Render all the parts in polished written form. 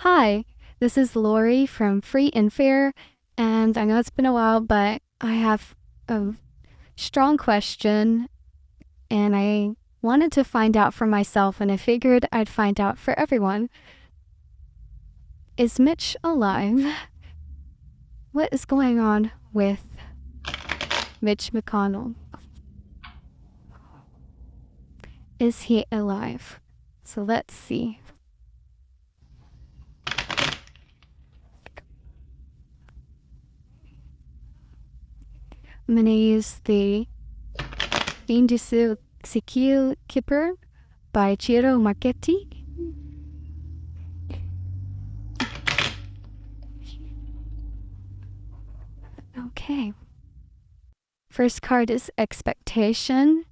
Hi, this is Lori from Free and Fair, and I know it's been a while, but I have a strong question, and I wanted to find out for myself, and I figured I'd find out for everyone. Is Mitch alive? What is going on with Mitch McConnell? Is he alive? So let's see. I'm going to use the Indice Siècle Kipper by Ciro Marchetti. Okay. First card is expectation.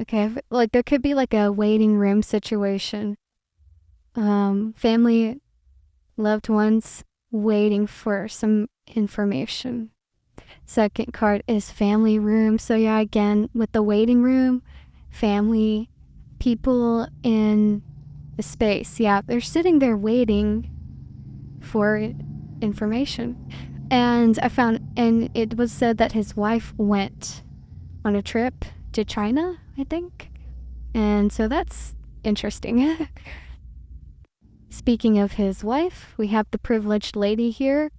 Okay, like there could be like a waiting room situation. Family, loved ones waiting for some information. Second card is family room. So yeah, again, with the waiting room, family, people in the space. Yeah, they're sitting there waiting for information. And and it was said that his wife went on a trip to China, I think. And so that's interesting. Speaking of his wife, we have the privileged lady here.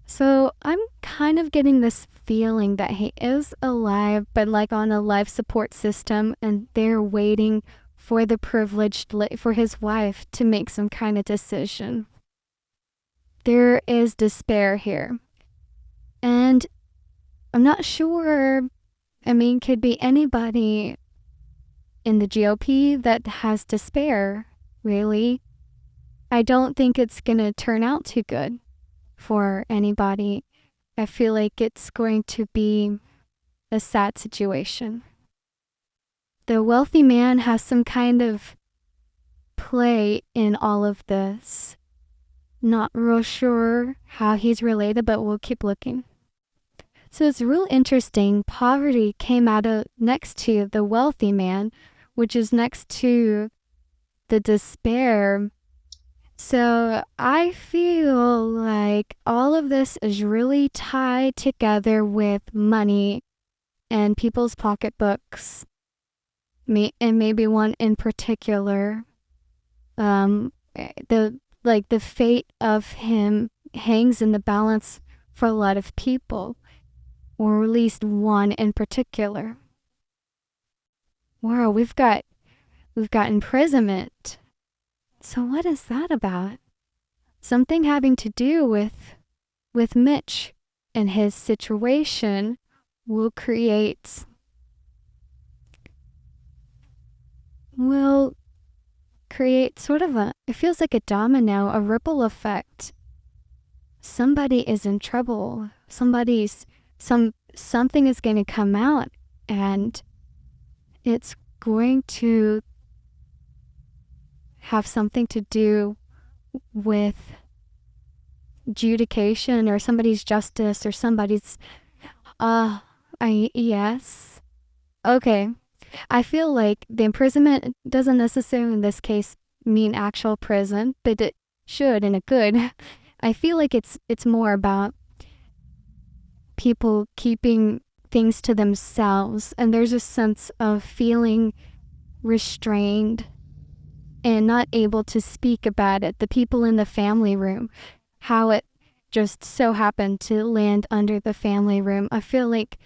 So I'm kind of getting this feeling that he is alive, but like on a life support system, and they're waiting for the for his wife to make some kind of decision. There is despair here. And I'm not sure, I mean, could be anybody in the GOP that has despair, really. I don't think it's going to turn out too good for anybody. I feel like it's going to be a sad situation. The wealthy man has some kind of play in all of this. Not real sure how he's related, but we'll keep looking. So it's real interesting. Poverty came out of next to the wealthy man, which is next to the despair. So I feel like all of this is really tied together with money and people's pocketbooks. And maybe one in particular. The fate of him hangs in the balance for a lot of people, or at least one in particular. Wow, we've got imprisonment. So what is that about? Something having to do with Mitch and his situation will create sort of it feels like a domino, a ripple effect. Somebody is in trouble. Something is going to come out, and it's going to have something to do with adjudication or somebody's justice or somebody's yes. Okay. I feel like the imprisonment doesn't necessarily in this case mean actual prison, but it should and it could. I feel like it's more about people keeping things to themselves, and there's a sense of feeling restrained and not able to speak about it. The people in the family room, how it just so happened to land under the family room. I feel like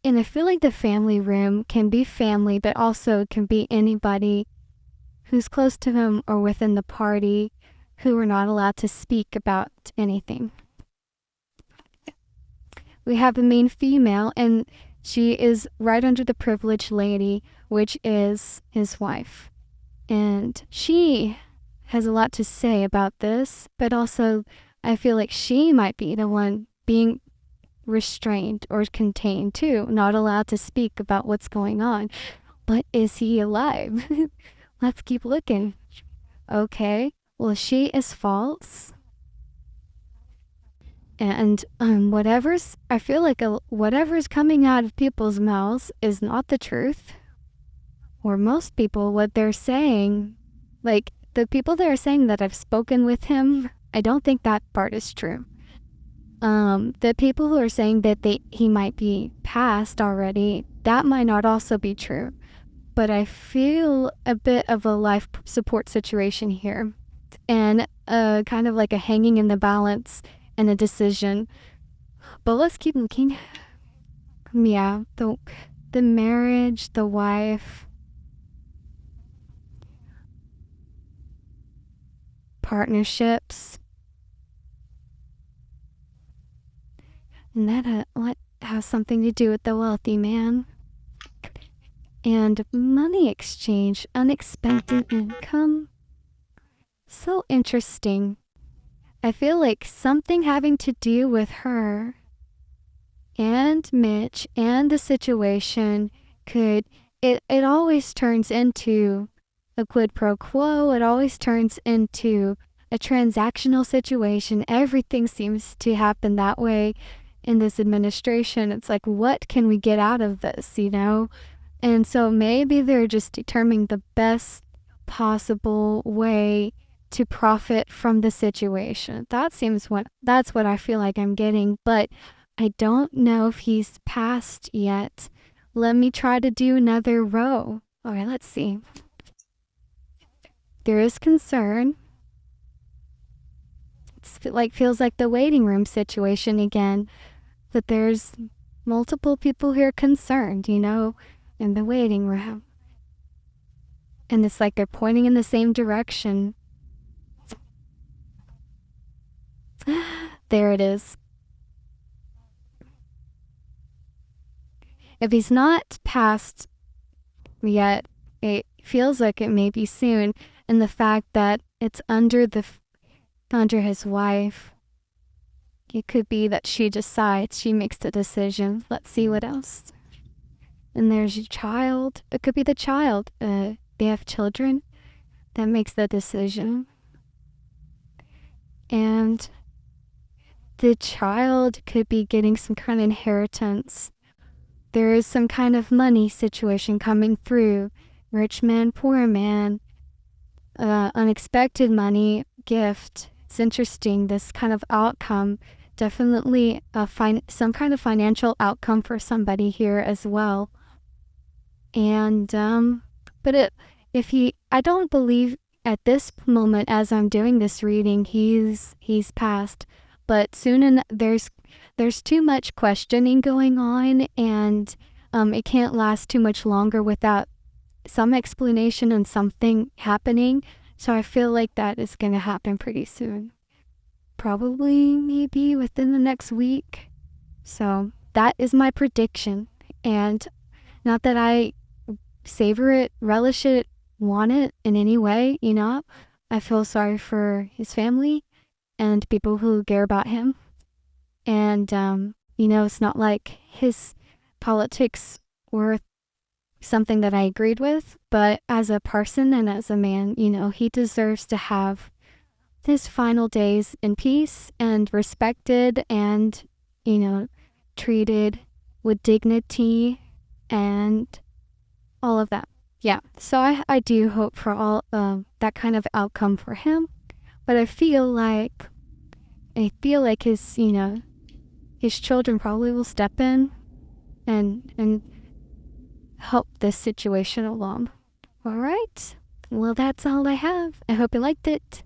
the family room can be family, but also can be anybody who's close to him or within the party who are not allowed to speak about anything. We have the main female, and she is right under the privileged lady, which is his wife. And she has a lot to say about this, but also I feel like she might be the one being restrained or contained too, not allowed to speak about what's going on. But is he alive? Let's keep looking. Okay, well, she is false. And I feel like whatever's coming out of people's mouths is not the truth. Or most people, what they're saying, like the people that are saying that I've spoken with him, I don't think that part is true. The people who are saying that he might be passed already, that might not also be true. But I feel a bit of a life support situation here, and kind of like a hanging in the balance and a decision. But let's keep looking. Yeah, the marriage, the wife, partnerships, and that has something to do with the wealthy man. And money exchange, unexpected income. So interesting. I feel like something having to do with her and Mitch and the situation it always turns into a quid pro quo. It always turns into a transactional situation. Everything seems to happen that way in this administration. It's like, what can we get out of this, you know? And so maybe they're just determining the best possible way to profit from the situation. That's what I feel like I'm getting, but I don't know if he's passed yet. Let me try to do another row. All right, let's see. There is concern. Feels like the waiting room situation again, that there's multiple people here concerned, you know, in the waiting room. And it's like they're pointing in the same direction. There it is. If he's not passed yet, it feels like it may be soon. And the fact that it's under his wife, it could be that she decides, she makes the decision. Let's see what else. And there's your child. It could be the child. They have children. That makes the decision. And the child could be getting some kind of inheritance. There is some kind of money situation coming through. Rich man, poor man, unexpected money, gift. It's interesting, this kind of outcome. Definitely some kind of financial outcome for somebody here as well. And, but I don't believe at this moment as I'm doing this reading, he's passed. But soon there's too much questioning going on, and it can't last too much longer without some explanation and something happening. So I feel like that is going to happen pretty soon. Probably maybe within the next week. So that is my prediction. And not that I savor it, relish it, want it in any way, you know. I feel sorry for his family and people who care about him. And, you know, it's not like his politics were something that I agreed with, but as a person and as a man, you know, he deserves to have his final days in peace and respected and, you know, treated with dignity and all of that. Yeah, so I do hope for all that kind of outcome for him, but I feel like his, you know, his children probably will step in and help this situation along. All right. Well, that's all I have. I hope you liked it.